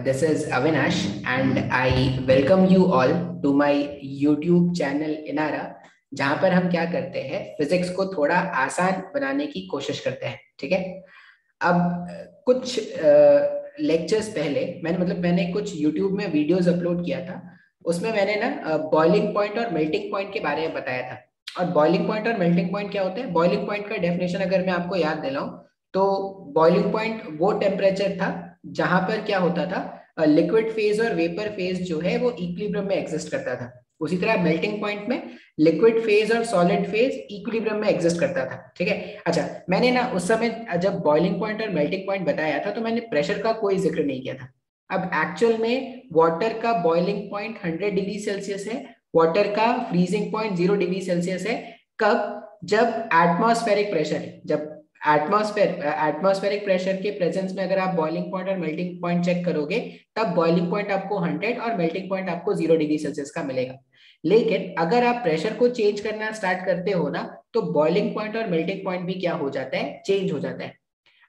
This is Avinash and I welcome you all to my YouTube channel Inara, जहाँ पर हम क्या करते हैं, फिजिक्स को थोड़ा आसान बनाने की कोशिश करते हैं। ठीक है। अब कुछ लेक्चर्स पहले मैंने कुछ YouTube में वीडियोस अपलोड किया था। उसमें मैंने ना बॉइलिंग पॉइंट और मेल्टिंग पॉइंट के बारे में बताया था। और बॉइलिंग पॉइंट और मेल्टिंग पॉइंट क्या होता है? बॉइलिंग पॉइंट का डेफिनेशन अगर मैं आपको याद दिलाऊं तो बॉइलिंग पॉइंट वो टेम्परेचर था जहां पर क्या होता था, लिक्विड फेज और वेपर फेज जो है वो इक्विलिब्रियम में एग्जिस्ट करता था। उसी तरह मेल्टिंग पॉइंट में लिक्विड फेज और सॉलिड फेज इक्विलिब्रियम में एग्जिस्ट करता था। ठीक है। अच्छा, मैंने ना उस समय जब बॉइलिंग पॉइंट और मेल्टिंग पॉइंट बताया था तो मैंने प्रेशर का कोई जिक्र नहीं किया था। अब एक्चुअल में वाटर का बॉइलिंग पॉइंट 100 डिग्री सेल्सियस है, वाटर का फ्रीजिंग पॉइंट 0 डिग्री सेल्सियस है। कब? जब एटमॉस्फेरिक प्रेशर है, जब एटमॉस्फेरिक प्रेशर के प्रेजेंस में अगर आप बॉइलिंग पॉइंट और मेल्टिंग पॉइंट चेक करोगे तब बॉइलिंग पॉइंट आपको 100 और मेल्टिंग पॉइंट आपको 0 डिग्री सेल्सियस का मिलेगा। लेकिन अगर आप प्रेशर को चेंज करना स्टार्ट करते हो ना तो बॉइलिंग पॉइंट और मेल्टिंग पॉइंट भी क्या हो जाता है? चेंज हो जाता है।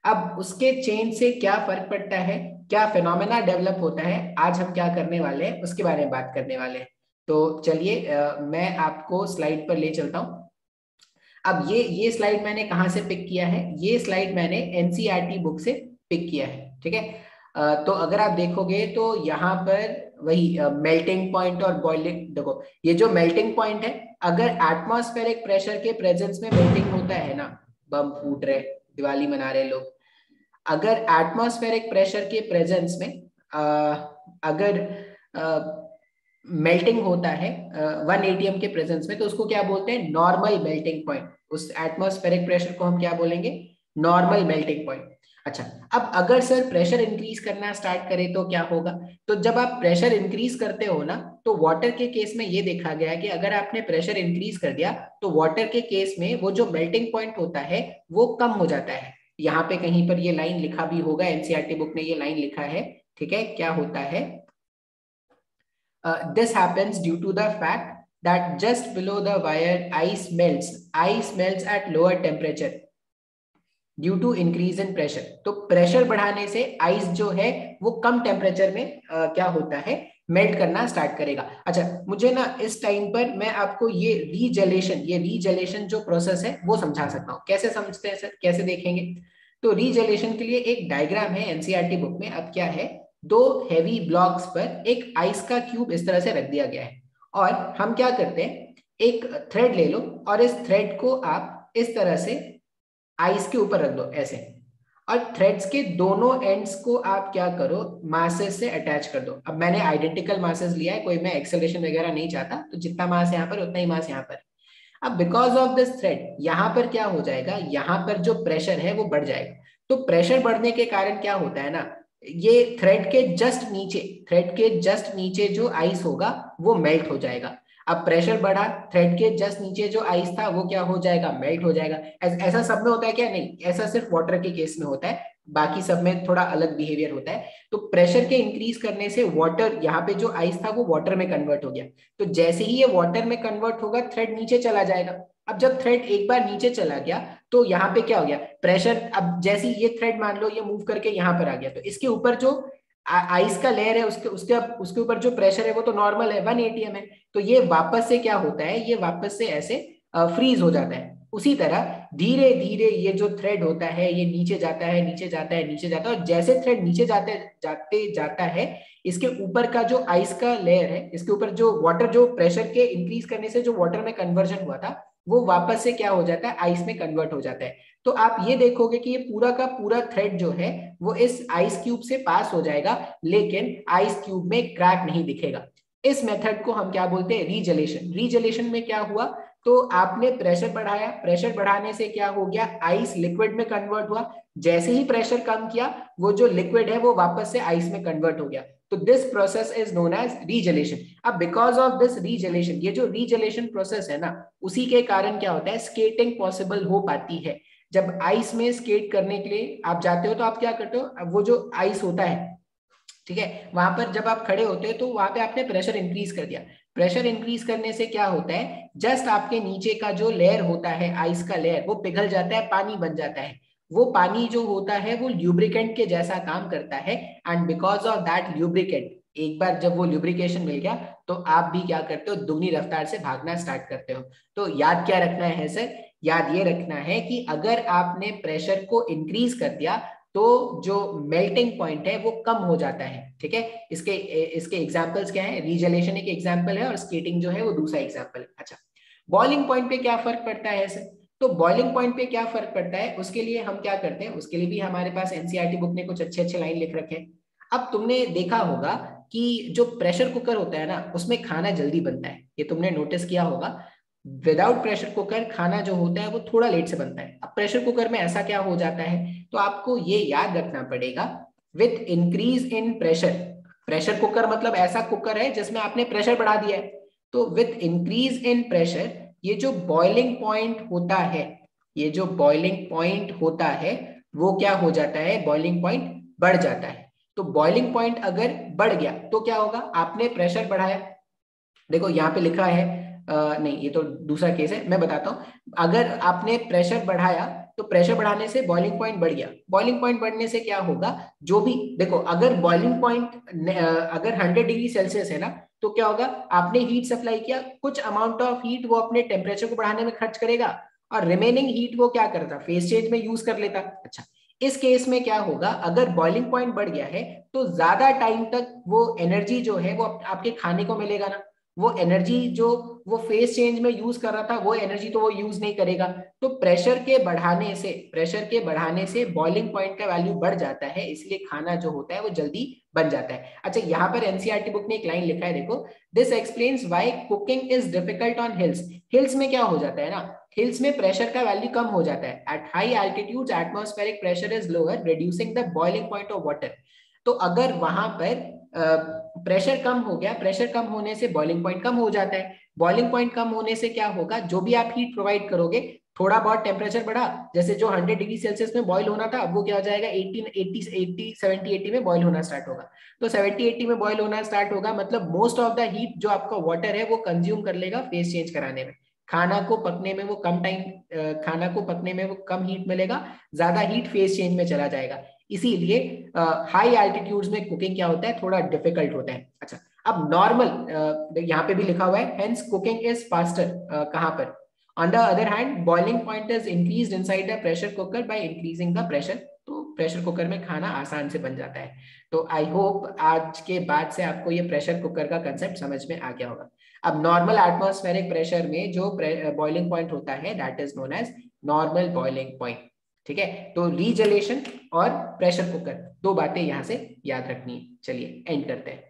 अब उसके चेंज से क्या फर्क पड़ता है, क्या फिनोमेना डेवलप होता है, आज हम क्या करने वाले हैं उसके बारे में बात करने वाले हैं। तो चलिए मैं आपको स्लाइड पर ले चलता हूं। अब ये स्लाइड मैंने कहां से पिक किया है? ये स्लाइड मैंने एनसीईआरटी बुक से पिक किया है। ठीक है। तो अगर आप देखोगे तो यहाँ पर वही मेल्टिंग पॉइंट और बॉइलिंग, देखो ये जो मेल्टिंग पॉइंट है, अगर एटमॉस्फेरिक प्रेशर के प्रेजेंस में मेल्टिंग होता है ना, बम फूट रहे, दिवाली मना रहे लोग, अगर एटमॉस्फेरिक प्रेशर के प्रेजेंस में अगर मेल्टिंग होता है 1 एटीएम के प्रेजेंस में, तो उसको क्या बोलते हैं? Normal melting point. उस एटमॉस्फेरिक प्रेशर को हम क्या बोलेंगे? Normal melting point. अच्छा, अब अगर सर प्रेशर इंक्रीज करना स्टार्ट करे तो क्या होगा? तो जब आप प्रेशर इंक्रीज करते हो ना तो वाटर के केस में ये देखा गया है कि अगर आपने प्रेशर इंक्रीज कर दिया तो वाटर के केस में वो जो मेल्टिंग पॉइंट होता है वो कम हो जाता है। यहाँ पे कहीं पर ये लाइन लिखा भी होगा, एनसीईआरटी बुक ने ये लाइन लिखा है। ठीक है। क्या होता है? This happens due to the fact that just below the wire ice melts. Ice melts at lower temperature due to increase in pressure. तो प्रेशर बढ़ाने से आइस जो है वो कम टेम्परेचर में क्या होता है? मेल्ट करना स्टार्ट करेगा। अच्छा, मुझे ना इस टाइम पर मैं आपको ये रीजेलेशन जो प्रोसेस है वो समझा सकता हूँ। कैसे समझते हैं सर, कैसे देखेंगे? तो रीजेलेशन के लिए एक डायग्राम है एनसीईआरटी बुक में। अब क्या है, दो हैवी ब्लॉक्स पर एक आइस का क्यूब इस तरह से रख दिया गया है और हम क्या करते हैं, एक थ्रेड ले लो और इस थ्रेड को आप इस तरह से आइस के ऊपर रख दो ऐसे, और थ्रेड्स के दोनों एंड्स को आप क्या करो, मासेस से अटैच कर दो। अब मैंने आइडेंटिकल मासेस लिया है, कोई मैं एक्सेलरेशन वगैरह नहीं चाहता, तो जितना मास यहाँ पर उतना ही मास यहाँ पर। अब बिकॉज ऑफ दिस थ्रेड यहाँ पर क्या हो जाएगा, यहाँ पर जो प्रेशर है वो बढ़ जाएगा। तो प्रेशर बढ़ने के कारण क्या होता है ना, ये थ्रेड के जस्ट नीचे जो आइस होगा वो मेल्ट हो जाएगा। अब प्रेशर बढ़ा, थ्रेड के जस्ट नीचे जो आइस था वो क्या हो जाएगा? मेल्ट हो जाएगा। ऐसा सब में होता है क्या? नहीं, ऐसा सिर्फ वाटर के केस में होता है, बाकी सब में थोड़ा अलग बिहेवियर होता है। तो प्रेशर के इंक्रीज करने से वाटर, यहाँ पे जो आइस था वो वाटर में कन्वर्ट हो गया। तो जैसे ही ये वाटर में कन्वर्ट होगा थ्रेड नीचे चला जाएगा। अब जब थ्रेड एक बार नीचे चला गया तो यहाँ पे क्या हो गया, प्रेशर, अब जैसे ये थ्रेड मान लो ये मूव करके यहाँ पर आ गया, तो इसके ऊपर जो आइस का लेयर है उसके उसके उसके ऊपर जो प्रेशर है वो तो नॉर्मल है, 1 एटीएम है। तो ये वापस से क्या होता है, ये वापस से ऐसे फ्रीज हो जाता है। उसी तरह धीरे धीरे ये जो थ्रेड होता है ये नीचे जाता है, नीचे जाता है, नीचे जाता है, और जैसे थ्रेड नीचे जाते जाता है, इसके ऊपर का जो आइस का लेयर है, इसके ऊपर जो वाटर, जो प्रेशर के इंक्रीज करने से जो वाटर में कन्वर्जन हुआ था वो वापस से क्या हो जाता है, आइस में कन्वर्ट हो जाता है। तो आप ये देखोगे कि ये पूरा का पूरा थ्रेड जो है वो इस आइस क्यूब से पास हो जाएगा, लेकिन आइस क्यूब में क्रैक नहीं दिखेगा। इस मेथड को हम क्या बोलते हैं? रीजेलेशन। रीजेलेशन में क्या हुआ, तो आपने प्रेशर बढ़ाया, प्रेशर बढ़ाने से क्या हो गया, आइस लिक्विड में कन्वर्ट हुआ। जैसे ही प्रेशर कम किया वो जो लिक्विड है वो वापस से आइस में कन्वर्ट हो गया। तो this process is known as regelation. अब बिकॉज ऑफ दिस रीजेलेशन, ये जो रीजेलेशन प्रोसेस है ना, उसी के कारण क्या होता है, स्केटिंग पॉसिबल हो पाती है। जब आइस में स्केट करने के लिए आप जाते हो तो आप क्या करते हो, वो जो आइस होता है, ठीक है, वहां पर जब आप खड़े होते हो तो वहां पे आपने प्रेशर इंक्रीज कर दिया। प्रेशर इंक्रीज करने से क्या होता है, जस्ट आपके नीचे का जो लेयर होता है, आइस का लेयर, वो पिघल जाता है, पानी बन जाता है। वो पानी जो होता है वो ल्यूब्रिकेंट के जैसा काम करता है, and because of that lubricant, एक बार जब वो ल्यूब्रिकेशन मिल गया तो आप भी क्या करते हो, दुगनी रफ्तार से भागना स्टार्ट करते हो। तो याद क्या रखना है सर, याद ये रखना है कि अगर आपने प्रेशर को इंक्रीज कर दिया तो जो मेल्टिंग पॉइंट है वो कम हो जाता है। ठीक है, इसके एग्जांपल्स क्या है, रीजलेशन एक एग्जांपल है और स्केटिंग जो है वो दूसरा एग्जांपल है। अच्छा, बॉइलिंग पॉइंट पे क्या फर्क पड़ता है सर, तो बॉइलिंग पॉइंट पे क्या फर्क पड़ता है, उसके लिए हम क्या करते हैं, उसके लिए भी हमारे पास एनसीईआरटी बुक ने कुछ अच्छे अच्छे लाइन लिख रखे हैं। अब तुमने देखा होगा कि जो प्रेशर कुकर होता है ना, उसमें खाना जल्दी बनता है, ये तुमने नोटिस किया होगा। विदाउट प्रेशर कुकर खाना जो होता है वो थोड़ा लेट से बनता है। अब प्रेशर कुकर में ऐसा क्या हो जाता है, तो आपको ये याद रखना पड़ेगा, with increase in pressure, pressure cooker मतलब ऐसा कुकर है जिसमें आपने प्रेशर बढ़ा दिया है, तो विथ इंक्रीज इन प्रेशर ये जो बॉइलिंग पॉइंट होता है, ये जो बॉइलिंग पॉइंट होता है वो क्या हो जाता है, बॉइलिंग पॉइंट बढ़ जाता है। तो बॉइलिंग पॉइंट अगर बढ़ गया तो क्या होगा, आपने प्रेशर बढ़ाया, देखो यहाँ पे लिखा है नहीं ये तो दूसरा केस है, मैं बताता हूँ। अगर आपने प्रेशर बढ़ाया तो प्रेशर बढ़ाने से बॉइलिंग पॉइंट बढ़ गया, बॉइलिंग पॉइंट बढ़ने से क्या होगा, जो भी देखो अगर बॉइलिंग पॉइंट अगर 100 डिग्री सेल्सियस है ना, तो क्या होगा, आपने हीट सप्लाई किया, कुछ अमाउंट ऑफ हीट वो अपने टेम्परेचर को बढ़ाने में खर्च करेगा और रिमेनिंग हीट वो क्या करता, फेज चेंज में यूज कर लेता। अच्छा, इस केस में क्या होगा, अगर बॉइलिंग पॉइंट बढ़ गया है तो ज्यादा टाइम तक वो एनर्जी जो है वो आपके खाने को मिलेगा ना, वो एनर्जी जो वो फेज चेंज में यूज कर रहा था वो एनर्जी तो वो यूज नहीं करेगा। तो प्रेशर के बढ़ाने से बॉइलिंग पॉइंट का वैल्यू बढ़ जाता है, इसलिए खाना जो होता है वो जल्दी बन जाता है। अच्छा, यहाँ पर एनसीईआरटी बुक ने एक लाइन लिखा है, देखो, this explains why cooking is difficult on hills. Hills में क्या हो जाता है ना, हिल्स में प्रेशर का वैल्यू कम हो जाता है, at high altitudes atmospheric pressure is lower reducing the boiling point of water. तो अगर वहां पर प्रेशर कम हो गया, प्रेशर कम होने से बॉइलिंग पॉइंट कम हो जाता है, बॉइलिंग पॉइंट कम होने से क्या होगा, जो भी आप हीट प्रोवाइड करोगे, थोड़ा बहुत टेम्परेचर बढ़ा, जैसे जो 100 डिग्री सेल्सियस में बॉईल होना था अब वो क्या हो जाएगा, 70-80 में बॉईल होना स्टार्ट होगा। तो 70-80 में बॉईल होना स्टार्ट होगा मतलब मोस्ट ऑफ द हीट जो आपका वाटर है वो कंज्यूम कर लेगा फेस चेंज कराने में, खाना को पकने में वो कम टाइम, खाना को पकने में वो कम हीट मिलेगा, ज्यादा हीट फेस चेंज में चला जाएगा। इसीलिए हाई एल्टीट्यूड्स में कुकिंग क्या होता है, थोड़ा डिफिकल्ट होता है। अच्छा, अब नॉर्मल यहाँ पे भी लिखा हुआ है, हेंस कुकिंग इज फास्टर, कहां पर, on the other hand boiling point is increased inside the pressure cooker by increasing the pressure. तो प्रेशर कुकर में खाना आसान से बन जाता है। तो आई होप आज के बाद से आपको ये प्रेशर कुकर का कंसेप्ट समझ में आ गया होगा। अब नॉर्मल एटमॉस्फेरिक प्रेशर में जो बॉइलिंग पॉइंट होता है that is known as normal boiling point. ठीक है, तो रीजलेशन और प्रेशर कुकर दो बातें यहां से याद रखनी है। चलिए एंड करते हैं।